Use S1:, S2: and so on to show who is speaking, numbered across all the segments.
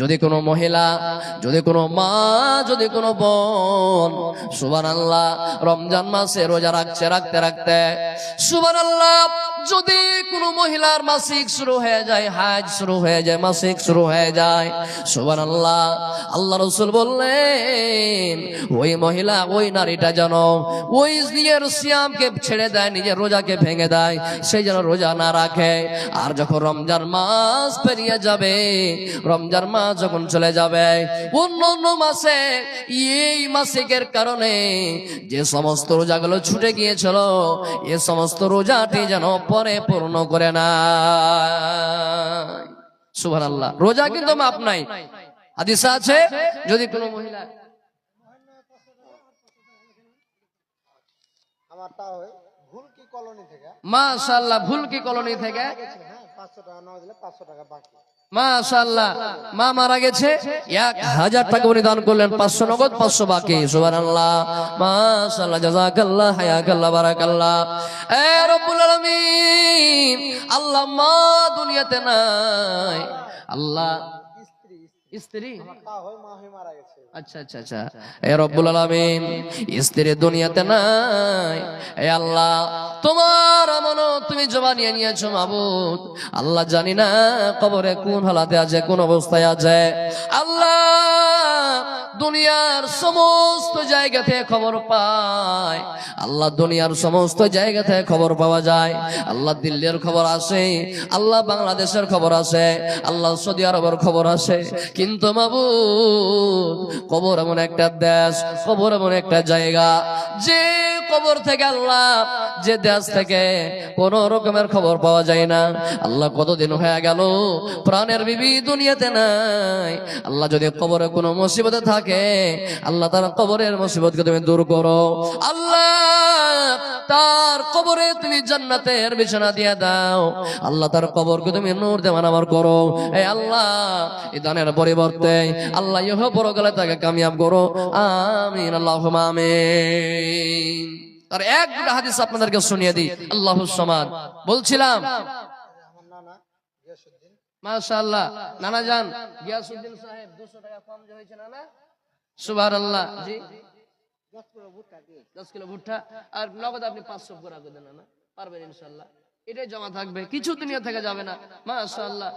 S1: যদি কোনো মহিলা, যদি কোনো মা, যদি কোনো বোন সুবহানাল্লাহ রমজান মাসে রোজা রাখতে রাখতে সুবহানাল্লাহ যদি কোনো মহিলার মাসিক শুরু হয়ে যায়, হাজ শুরু হয়ে যায়, মাসিক শুরু হয়ে যায়, সুবহানাল্লাহ আল্লাহ রাসূল বললেন ওই মহিলা, ওই নারীটা যেন ওই নিজের সিয়ামকে ছেড়ে দেয়, নিজের রোজাকে ভেঙে দেয়, সেই যেন রোজা না রাখে। আর যখন রমজান মাস পেরিয়ে যাবে, রমজান মাস যখন চলে যাবে, অন্য মাসে এই মাসিকের কারণে যে সমস্ত রোজাগুলো ছুটে গিয়েছিল, এ সমস্ত রোজাটি যেন পরে পূর্ণ করে না। সুবহানাল্লাহ। রোজা কিন্তু মাপ নাই। হাদিসে আছে যদি কোনো মহিলা মাশাআল্লাহ ভুলকি কলোনি থেকে
S2: 500 টাকা না দিলে 500 টাকা বাকি।
S1: মাশাআল্লাহ মা মারা গেছে, 1000 টাকা উনি দান করলেন, 500 নগদ 500 বাকি। সুবহানাল্লাহ মাশাআল্লাহ জাযাকাল্লাহ হায়াকাল্লাহ বারাকাল্লাহ। এ রব্বুল আলামিন আল্লাহ মা দুনিয়াতে নাই, আল্লাহ স্ত্রী আচ্ছা আচ্ছা আচ্ছা এ রব্বুল আলামিন স্ত্রী দুনিয়াতে নাই। এ আল্লাহ তোমার আমানত তুমি জমা নিয়ে নিয়েছো মাবুদ। আল্লাহ জানি না কবরে কোন হালাতে আছে, কোন অবস্থায় আছে। আল্লাহ দুনিয়ার সমস্ত জায়গা থেকে খবর পায়, আল্লাহ দুনিয়ার সমস্ত জায়গা থেকে খবর পাওয়া যায়। আল্লাহ দিল্লির খবর আসে, আল্লাহ বাংলাদেশের খবর আসে, আল্লাহ সৌদি আরবের খবর আসে, কিন্তু মাবুদ কবর এমন একটা দেশ, কবর এমন একটা জায়গা, যে কবর থেকে আল্লাহ, যে দেশ থেকে কোন রকমের খবর পাওয়া যায় না। আল্লাহ কতদিন হয়ে গেল প্রাণের বিবি দুনিয়াতে নাই। আল্লাহ যদি কবরে কোনো মুসিবতে থাকে, আল্লাহ তার কবরের মুসিবতকে তুমি দূর করো। আল্লাহ তার কবরে তুমি জান্নাতের বিছানা দিয়ে দাও। আল্লাহ তার কবরকে তুমি নূর দেওয়ান আমার করো। এই আল্লাহ এই দানের পরিবর্তে আল্লাহ ইহ পরকালে তাকে কামিয়াব করো। আমিন আল্লাহুম্মা আমিন। আর এক দুটো হাদিস আপনাদেরকে শুনিয়ে দিই। আল্লাহুস সামাদ বলছিলাম, মাশাআল্লাহ নানা জান গিয়াসউদ্দিন সাহেব 200 টাকা কম যে হয়েছে নানা, সুবহানাল্লাহ জি 10 কিলো ভুট্টা আর নগদ আপনি 500 করে দেন নানা, পারবেন ইনশাআল্লাহ। এটাই জমা থাকবে, কিছু দুনিয়া থেকে যাবে না। মাশাআল্লাহ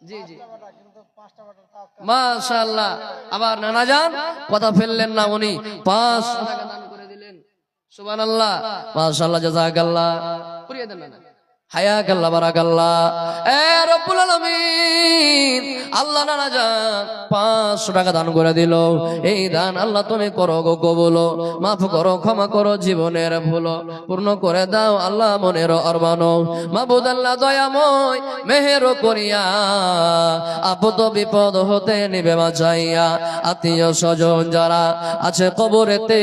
S1: জি জি মাশাআল্লাহ। আবার নানা জান কথা ফেললেন না, উনি 500 টাকা দান করে দিলেন। সুবহানাল্লাহ মাশাআল্লাহ জাযাকাল্লাহ। পুরিয়ে দেন না, হায়াকাল্লাহ বারাকাল্লাহ। এ রব্বুল আলামিন আল্লাহ নানা জান 500 টাকা দান করে দিল। এই দান আল্লাহ তুমি করো গো কবুল, মাফ করো, ক্ষমা করো, জীবনের ভুল পূর্ণ করে দাও আল্লাহ মনের অরমান। মাবুদ আল্লাহ দয়াময় মেহের করিয়া, আপদ বিপদ হতে নিবে বাঁচাইয়া। আত্মীয় স্বজন যারা আছে কবরেতে,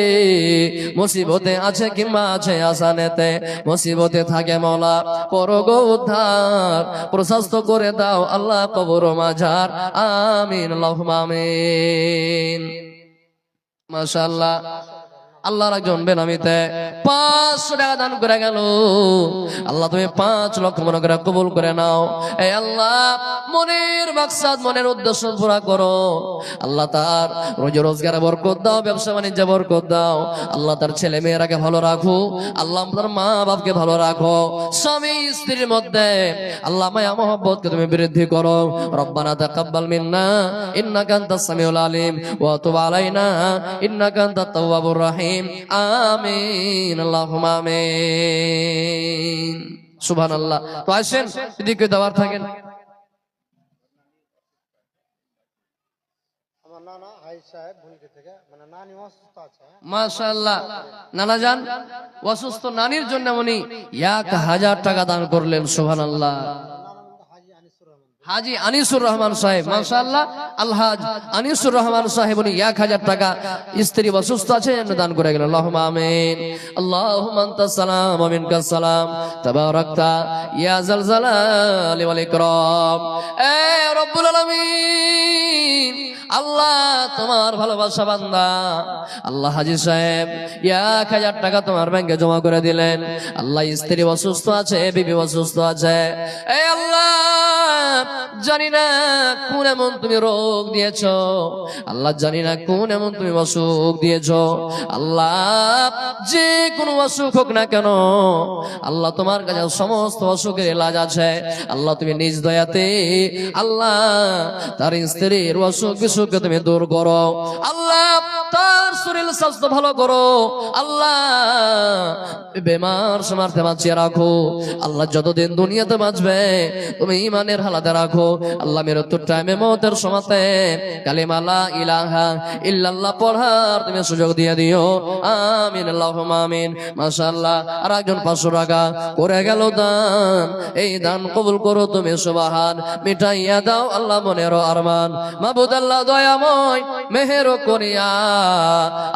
S1: মুসিবতে আছে কিংবা আছে আসানেতে, মুসিবতে থাকে মওলা করো গো উদ্ধার, প্রশস্ত করে দাও আল্লাহ কবর মাঝার। আমিন আল্লাহুম্মা আমিন। মাশাআল্লাহ আল্লাহর একজন বেনামিতে 500 টাকা দান করে গেল। আল্লাহ তুমি 5 লক্ষ মনে করে কবুল করে নাও। এই আল্লাহ মনের মাকসাদ, মনের উদ্দেশ্য পুরা করো। আল্লাহ তার রোজি রোজগারে বরকত দাও, ব্যবসা বাণিজ্যে বরকত দাও। আল্লাহ তার ছেলে মেয়েরাকে ভালো রাখো। আল্লাহ তার মা বাপকে ভালো রাখো। স্বামী স্ত্রীর মধ্যে আল্লাহ মায়া মহব্বতকে তুমি বৃদ্ধি করো। রব্বানা তাকাব্বাল মিন্না ইন্নাকা আনতাস সামিউল আলিম ওয়া তুব আলাইনা ইন্নাকা আনতাত তাওয়াবুর রহিম। আমিন আল্লাহুম্মা আমিন। সুবহানাল্লাহ। তো আসেন এদিকে দাওয়ার থাকেন।
S2: আমার নানা হাই সাহেব ভুলকি থেকে, মানে নানি অসুস্থ আছে।
S1: মাশাআল্লাহ নানা জান অসুস্থ নানির জন্য উনি 1000 টাকা দান করলেন। সুবহানাল্লাহ। হাজি আনিসুর রহমান সাহেব, মাশাআল্লাহ আলহাজ আনিসুর রহমান সাহেব উনি 1000 টাকা স্ত্রী অসুস্থ আছে দান করে গেলেন। আল্লাহুম্মা আমিন। আল্লাহুম্মা আনতাস সালাম ওয়া মিনকাস সালাম তাবারাকতা ইয়া যাল জালালি ওয়াল ইকরাম। এ রব্বুল আলামিন আল্লাহ তোমার ভালোবাসা বান্দা আল্লাহ হাজি সাহেব 1000 টাকা তোমার ব্যাংকে জমা করে দিলেন। আল্লাহ স্ত্রী অসুস্থ আছে, বিবি অসুস্থ আছে। এ আল্লাহ জানি না কোন এমন তুমি রোগ দিয়েছো, আল্লাহ জানি না কোন এমন তুমি অসুখ দিয়েছো। আল্লাহ যে কোনো অসুখ হোক না কেন, আল্লাহ তোমার কাছে সমস্ত অসুখের ইলাজ আছে। আল্লাহ তুমি নিজ দয়াতে আল্লাহ তার স্ত্রীর অসুখ বিসুখকে তুমি দূর করো। আল্লাহ তার শরীর স্বাস্থ্য ভালো করো। আল্লাহ বেমার সমার্থে বাঁচিয়ে রাখো। আল্লাহ যতদিন দুনিয়াতে বাঁচবে তুমি ইমানের হালাতে রাখো। আল্লাহ মৃত্যুর টাইমে মওতের সময়তে কালিমা লা ইলাহা ইল্লাল্লাহ পড়ার তুমি সুযোগ দিয়ে দিও। আমিন আল্লাহুম্মা আমিন। মাশাআল্লাহ আর একজন 500 টাকা করে গেল দান, এই দান কবুল করো তুমি সুবহান। মিটাইয়া দাও আল্লাহ মনের আরমান। মাবুদ আল্লাহ দয়াময় মেহের করিয়া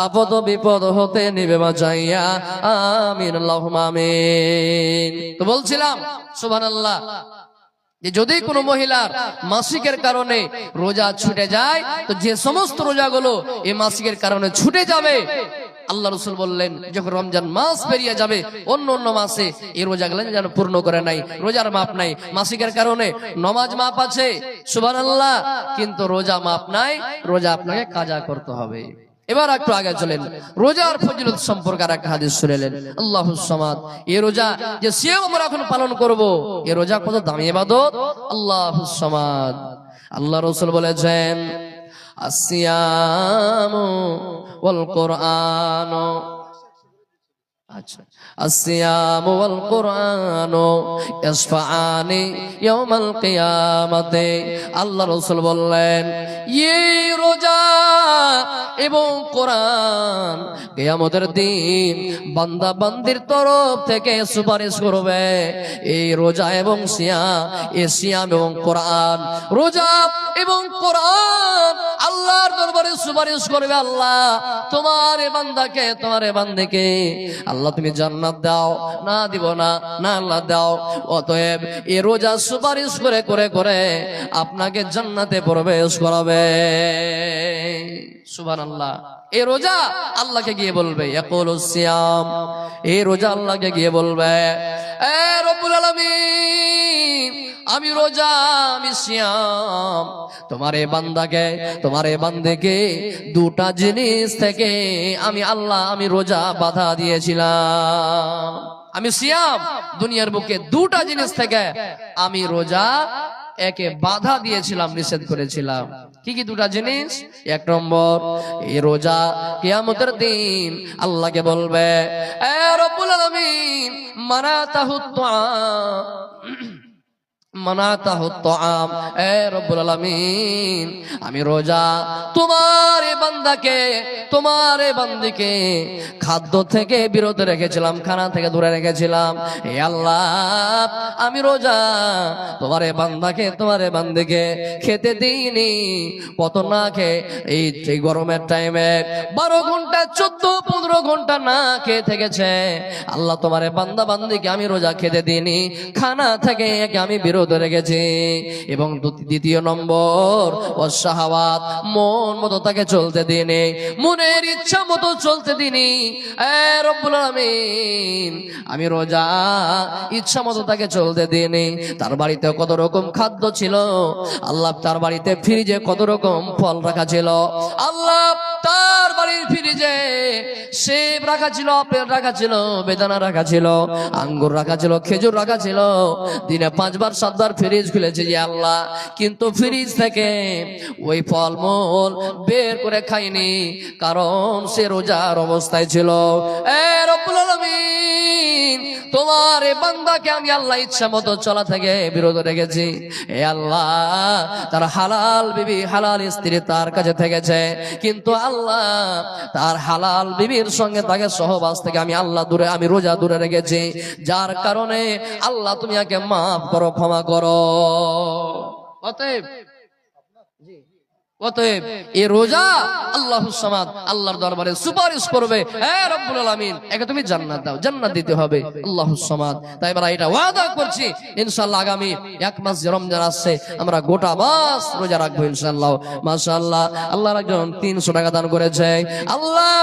S1: আপদ বিপদ হতে নিবে বাঁচাইয়া। আমিন আল্লাহুম্মা আমিন। তো বলছিলাম সুবহানাল্লাহ যে যদি কোনো মহিলার মাসিকের কারণে রোজা ছুটে যায়, তো যে সমস্ত রোজাগুলো এই মাসিকের কারণে ছুটে যাবে, আল্লাহ রাসূল বললেন যখন রমজান মাস পেরিয়ে যাবে অন্য অন্য মাসে এই রোজাগুলো যেন পূর্ণ করে নাই, রোজার মাপ নাই। মাসিকের কারণে নমাজ মাপ আছে সুবহানাল্লাহ, কিন্তু রোজা মাপ নাই, রোজা আপনাকে কাজা করতে হবে। এবার একটু আগে চলেন, রোজার ফজিলত সম্পর্কে আর একটা হাদিস শুনলেন। আল্লাহুস সামাদ, এই রোজা যে সিয়াম আমরা এখন পালন করব, এই রোজা কত দামি ইবাদত। আল্লাহুস সামাদ, আল্লাহ রাসূল বলেছেন আসিয়ামু ওয়াল কুরআন, আচ্ছা আসিয়ামু ওয়াল কুরআন ইয়াশফাআনি ইয়াউমাল কিয়ামাতে। আল্লাহ রাসূল বললেন এই রোজা এবং কোরআন কিয়ামতের দিন বান্দা বান্দির তরফ থেকে সুপারিশ করবে। এই রোজা এবং সিয়াম, এই সিয়াম এবং কোরআন, রোজা এবং কোরআন আল্লাহর দরবারে সুপারিশ করবে। আল্লাহ তোমার এই বান্দাকে, তোমার এই বান্দিকে আল্লাহ তুমি জান্নাত দাও। না দিব না, না আল্লাহ দাও। অতএব এই রোজা সুপারিশ করে করে করে আপনাকে জান্নাতে প্রবেশ করাবে। সুবহানাল্লাহ। এই রোজা আল্লাহকে গিয়ে বলবে ইয়াকুলুস সিয়াম, এই রোজা আল্লাহকে গিয়ে বলবে এ রব্বুল আলামিন আমি রোজা, আমি সিয়াম, তোমার এই বান্দাকে, তোমার এই বান্দিকে দুটা জিনিস থেকে আমি আল্লাহ, আমি রোজা বাধা দিয়েছিলাম। আমি সিয়াম দুনিয়ার বুকে দুটা জিনিস থেকে আমি রোজা একে বাধা দিয়েছিলাম, নিষেধ করেছিলাম। কি কি দুটা জিনিস? এক নম্বর, এই রোজা কিয়ামতের দিন আল্লাহকে বলবে এ রব্বুল আলামিন মানাতাহুত তুআম, মানাতাহুত তুআম, এ রব্বুল আলামিন আমি রোজা তোমার এই বান্দাকে, তোমার এই বান্দিকে খাদ্য থেকে বিরত রেখেছিলাম, খানা থেকে দূরে রেখেছিলাম। হে আল্লাহ আমি রোজা তোমার এই বান্দাকে, তোমার এই বান্দিকে খেতে দিইনি। কত না খেয়ে এই গরমের টাইমে 12 ঘন্টা 14-15 ঘন্টা না খেয়ে থেকেছে। আল্লাহ তোমার এই বান্দা বান্দিকে আমি রোজা খেতে দিইনি, খানা থেকে আমি বিরত রেখেছি। এবং দ্বিতীয় নম্বর ওয়াশাহাওয়াত, মন মতো তাকে চলতে দিইনি, মনের ইচ্ছা মতো চলতে দিইনি। এ রব্বুল আলামিন আমি রোজা ইচ্ছা মতো তাকে চলতে দিইনি। তার বাড়িতে কত রকম খাদ্য ছিল, আল্লাহ তার বাড়িতে ফ্রিজে কত রকম ফল রাখা ছিল, আল্লাহ তার বাড়ির ফ্রিজে সেব রাখা ছিল, আপেল রাখা ছিল, বেদানা রাখা ছিল, আঙ্গুর রাখা ছিল, খেজুর রাখা ছিল। দিনে 5 বার 7 বার ফ্রিজ খুলেছে যে আল্লাহ, কিন্তু ফ্রিজ থেকে ওই ফলমূল বের করে খাইনি, কারণ সে রোজার অবস্থায় ছিল। এ রব্বুল আলামিন তোমার এই বান্দাকে আমি আল্লাহ ইচ্ছা মতো চলা থেকে বিরত রেখেছি। এ আল্লাহ তার হালাল বিবি, হালাল স্ত্রী তার কাছে থেকেছে, কিন্তু আল্লাহ তার হালাল বিবির সঙ্গে তাকে সহবাস থেকে আমি আল্লাহ দূরে, আমি রোজা দূরে রেখেছি। যার কারণে আল্লাহ তুমি একে মাফ করো, ক্ষমা করো। অতএব এই রোজা আল্লাহুস সামাদ, আল্লাহর দরবারে সুপারিশ করবে হে রব্বুল আলামিন একে তুমি জান্নাত দাও, জান্নাত দিতে হবে আল্লাহুস সামাদ। তাই আমরা এটা ওয়াদা করছি ইনশাআল্লাহ আগামী 1 মাস যে রমজান আসছে আমরা গোটা মাস রোজা রাখবো ইনশাআল্লাহ। মাশাআল্লাহ, আল্লাহর একজন 300 টাকা দান করেছে। আল্লাহ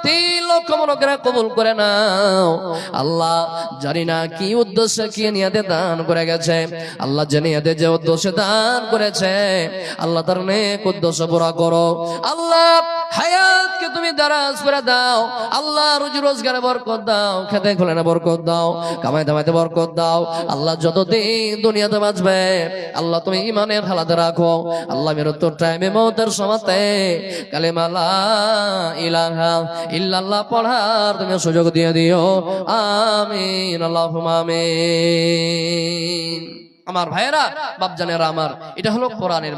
S1: 3 লক্ষ মনে করে কবুল করে নাও। আল্লাহ জানি না কি উদ্দেশ্যে কি নিয়াতে দান করে গেছে, আল্লাহ যে নিয়াতে যে উদ্দেশ্যে দান করেছে আল্লাহ তার নেক উদ্দেশ্য পুরা করো। আল্লাহ হায়াতকে তুমি দারাজ করে দাও, আল্লাহ রুজি রোজগারে বরকত দাও, খেতে খোলেনে বরকত দাও, কামাই দামাইতে বরকত দাও। আল্লাহ যতদিন দুনিয়াতে বাঁচবে আল্লাহ তুমি ইমানের হালাতে রাখো। আল্লাহ মৃত্যুর টাইমে মওতের সময়তে কালেমা লা ইলাহা ইল্লাল্লাহ পড়ার তুমি সুযোগ দিয়ে দিও। আমিন আল্লাহুম্মা আমিন। আমার ভাইয়েরা, বাপজানেরা আমার, এটা হলো কোরআনের